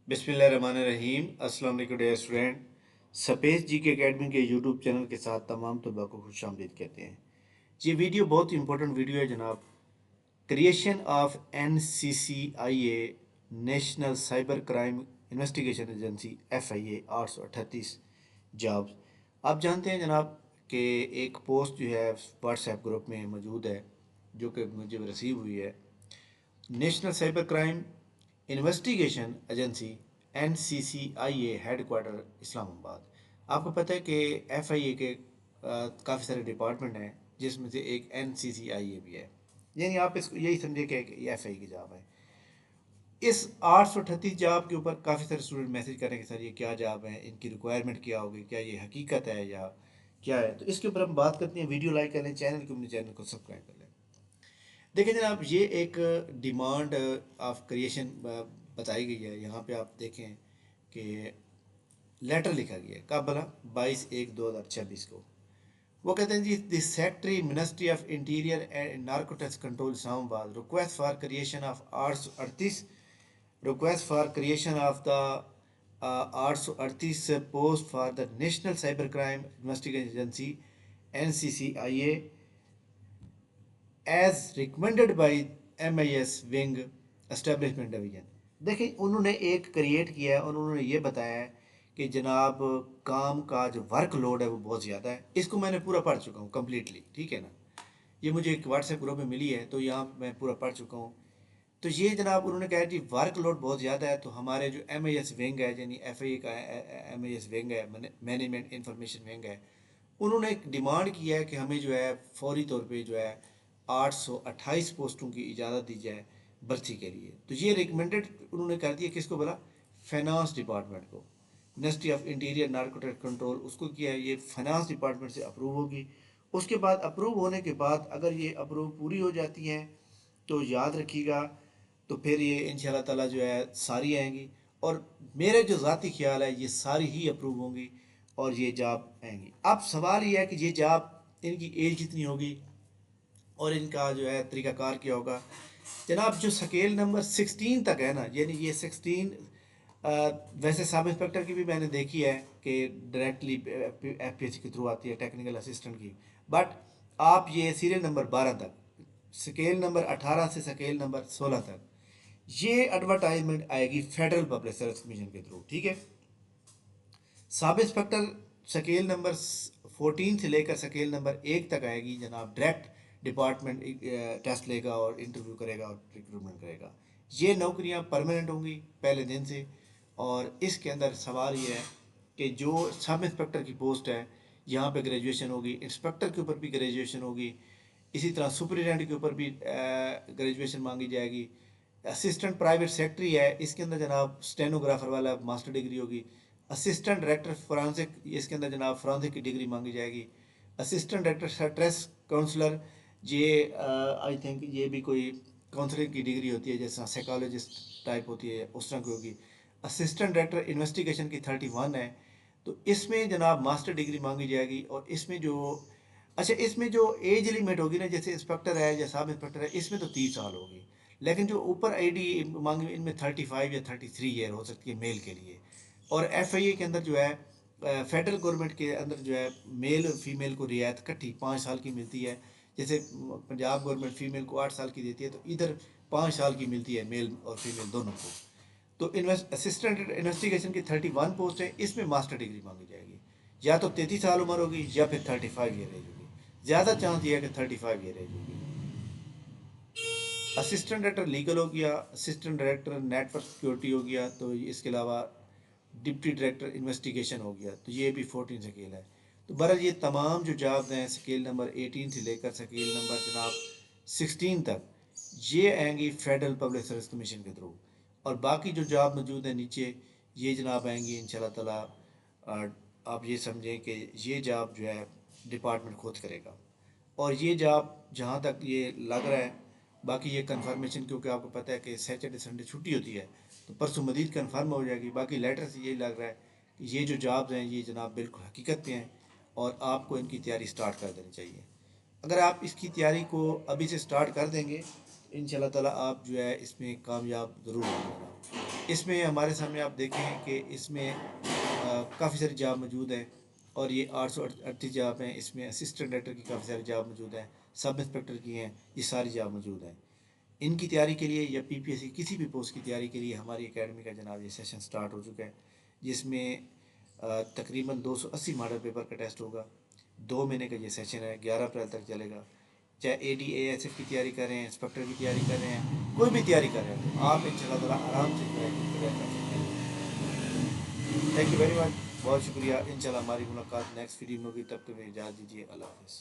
बिस्मिल्लाहिर्रहमानिर्रहीम। अस्सलाम वालेकुम डियर स्टूडेंट। स्पेस जी के अकेडमी के यूट्यूब चैनल के साथ तमाम तलबा को खुश आमदीद कहते हैं। ये वीडियो बहुत ही इंपॉर्टेंट वीडियो है जनाब। Creation of NCCIA national cyber crime investigation agency FIA 838 jobs. आप जानते हैं जनाब कि एक पोस्ट जो है व्हाट्सएप ग्रुप में मौजूद है जो कि मुझे रिसीव हुई है। National cyber crime investigation agency NCCIA head quarter Islamabad. आपको पता है कि FIA के काफ़ी सारे डिपार्टमेंट हैं जिसमें से एक NCCIA भी है। यानी आप इसको यही समझे कि ये FIA की जॉब है। इस 838 जॉब के ऊपर काफ़ी सारे स्टूडेंट मैसेज कर रहे हैं कि सर ये क्या जॉब है, इनकी रिक्वायरमेंट क्या होगी, क्या ये हकीकत है या क्या है। तो इसके ऊपर हम बात करते हैं। वीडियो लाइक कर लें, चैनल को सब्सक्राइब कर लें। देखिए जनाब, ये एक डिमांड ऑफ क्रिएशन बताई गई है। यहाँ पे आप देखें कि लेटर लिखा गया है। कब बना? 22/1/2026 को। वो कहते हैं जी, the secretary ministry of interior and narcotics control Islamabad request for creation of 838 request for creation of the 838 post for the national cyber crime investigation agency NCCIA as recommended by MIS wing establishment division. देखिए, उन्होंने एक create किया है और उन्होंने ये बताया है कि जनाब काम का जो वर्क लोड है वो बहुत ज़्यादा है। इसको मैंने पूरा पढ़ चुका हूँ कम्प्लीटली, ठीक है ना। ये मुझे एक व्हाट्सएप ग्रुप में मिली है तो यहाँ मैं पूरा पढ़ चुका हूँ। तो ये जनाब उन्होंने कहा जी वर्क लोड बहुत ज़्यादा है, तो हमारे जो MIS विंग है यानी FIA का MIS विंग है, मैनेजमेंट इंफॉर्मेशन विंग है, उन्होंने एक डिमांड किया है कि हमें जो है फौरी तौर पे जो है 828 पोस्टों की इजाज़त दी जाए भर्ती के लिए। तो ये रिकमेंडेड उन्होंने कर दिया। किसको बोला? फाइनेंस डिपार्टमेंट को। Ministry of interior narcotic control उसको किया है, ये फाइनेंस डिपार्टमेंट से अप्रूव होगी। उसके बाद अप्रूव होने के बाद अगर ये अप्रूव पूरी हो जाती हैं तो याद रखिएगा, तो फिर ये इंशाल्लाह ताला जो है सारी आएंगी। और मेरे जो ज़ाती ख्याल है ये सारी ही अप्रूव होंगी और ये जॉब आएंगी। अब सवाल ये है कि ये जॉब, इनकी एज कितनी होगी और इनका जो है तरीक़ाकार क्या होगा। जनाब जो स्केल नंबर 16 तक है ना, यानी ये 16 वैसे सब इंस्पेक्टर की भी मैंने देखी है कि डायरेक्टली FPSC के थ्रू आती है, टेक्निकल असिस्टेंट की। बट आप ये सीरियल नंबर 12 तक, स्केल नंबर 18 से स्केल नंबर 16 तक ये एडवर्टाइजमेंट आएगी फेडरल पब्लिक सर्विस कमीशन के थ्रू, ठीक है। सब इंस्पेक्टर स्केल नंबर 14 से लेकर स्केल नंबर 1 तक आएगी जनाब। डायरेक्ट डिपार्टमेंट टेस्ट लेगा और इंटरव्यू करेगा और रिक्रूटमेंट करेगा। ये नौकरियां परमानेंट होंगी पहले दिन से। और इसके अंदर सवाल ये है कि जो सब इंस्पेक्टर की पोस्ट है यहाँ पे ग्रेजुएशन होगी, इंस्पेक्टर के ऊपर भी ग्रेजुएशन होगी, इसी तरह सुपरिटेंडेंट के ऊपर भी ग्रेजुएशन मांगी जाएगी। असिस्टेंट प्राइवेट सेक्रेटरी है, इसके अंदर जनाब स्टेनोग्राफर वाला मास्टर डिग्री होगी। असिस्टेंट डायरेक्टर फोरेंसिक, इसके अंदर जनाब फोरेंसिक की डिग्री मांगी जाएगी। असिस्टेंट डायरेक्टर स्ट्रेस काउंसलर, ये आई थिंक ये भी कोई काउंसलिंग की डिग्री होती है, जैसा साइकोलॉजिस्ट टाइप होती है उस तरह की होगी। असिस्टेंट डायरेक्टर इन्वेस्टिगेशन की 31 है, तो इसमें जनाब मास्टर डिग्री मांगी जाएगी। और इसमें जो अच्छा, इसमें जो एज लिमिट होगी ना, जैसे इंस्पेक्टर है या सब इंस्पेक्टर है, इसमें तो 30 साल होगी। लेकिन जो ऊपर ID मांगी इनमें 35 या 33 ईयर हो सकती है मेल के लिए। और FIA के अंदर जो है फेडरल गवर्नमेंट के अंदर जो है मेल फीमेल को रियायत इकट्ठी 5 साल की मिलती है। जैसे पंजाब गवर्नमेंट फीमेल को 8 साल की देती है, तो इधर 5 साल की मिलती है मेल और फीमेल दोनों को। तो असिस्टेंट इन्वेस्टिगेशन की 31 पोस्ट है, इसमें मास्टर डिग्री मांगी जाएगी। या तो 33 साल उम्र होगी या फिर 35 ईयर एज होगी। ज़्यादा चांस ये है कि 35 ईयर एज होगी। असिस्टेंट डायरेक्टर लीगल हो गया, असिस्टेंट डायरेक्टर नेटवर्क सिक्योरिटी हो गया, तो इसके अलावा डिप्टी डायरेक्टर इन्वेस्टिगेशन हो गया, तो ये भी 14 स्केल है। तो बहरहाल ये तमाम जो जॉब्स हैं स्केल नंबर 18 से लेकर स्केल नंबर जनाब 16 तक, ये आएंगी फेडरल पब्लिक सर्विस कमीशन के थ्रू। और बाकी जो जॉब मौजूद है नीचे, ये जनाब आएंगी इंशाल्लाह ताला। आप ये समझें कि ये जॉब जो है डिपार्टमेंट खुद करेगा। और ये जॉब जहाँ तक ये लग रहा है, बाकी ये कंफर्मेशन, क्योंकि आपको पता है कि सैटरडे संडे छुट्टी होती है, तो परसों मजीद कंफर्म हो जाएगी। बाकी लेटर से यही लग रहा है कि ये जो जॉब्स हैं ये जनाब बिल्कुल हकीकत पे हैं और आपको इनकी तैयारी स्टार्ट कर देनी चाहिए। अगर आप इसकी तैयारी को अभी से स्टार्ट कर देंगे तो इंशाल्लाह ताला आप जो है इसमें कामयाब ज़रूर होंगे। اس میں ہمارے سامنے آپ دیکھیں کہ اس میں کافی ساری جاب موجود ہیں، اور یہ 838 جاب ہیں، اس میں اسسٹنٹ ڈائریکٹر کی کافی ساری جاب موجود ہیں، سب انسپکٹر کی ہیں، یہ ساری جاب موجود ہیں۔ ان کی تیاری کے لیے یا پی پی ایس سی کسی بھی پوسٹ کی تیاری کے لیے ہماری اکیڈمی کا جناب یہ سیشن سٹارٹ ہو چکا ہے، جس میں تقریباً 280 ماڈل پیپر کا ٹیسٹ ہوگا۔ 2 مہینے کا یہ سیشن ہے، 11 اپریل تک چلے گا۔ چاہے اے ڈی اے ایس ایف کی تیاری کر رہے ہیں، انسپکٹر کی تیاری کر رہے ہیں، کوئی بھی تیاری کر رہے ہیں تو آپ ان شاء اللہ تعالیٰ آرام سے جو ہے کلیئر کر سکتے ہیں۔ تھینک یو ویری مچ، بہت شکریہ۔ ان شاء اللہ ہماری ملاقات نیکسٹ ویڈیو میں ہوگی، تب تک مجھے اجازت دیجیے، اللہ حافظ۔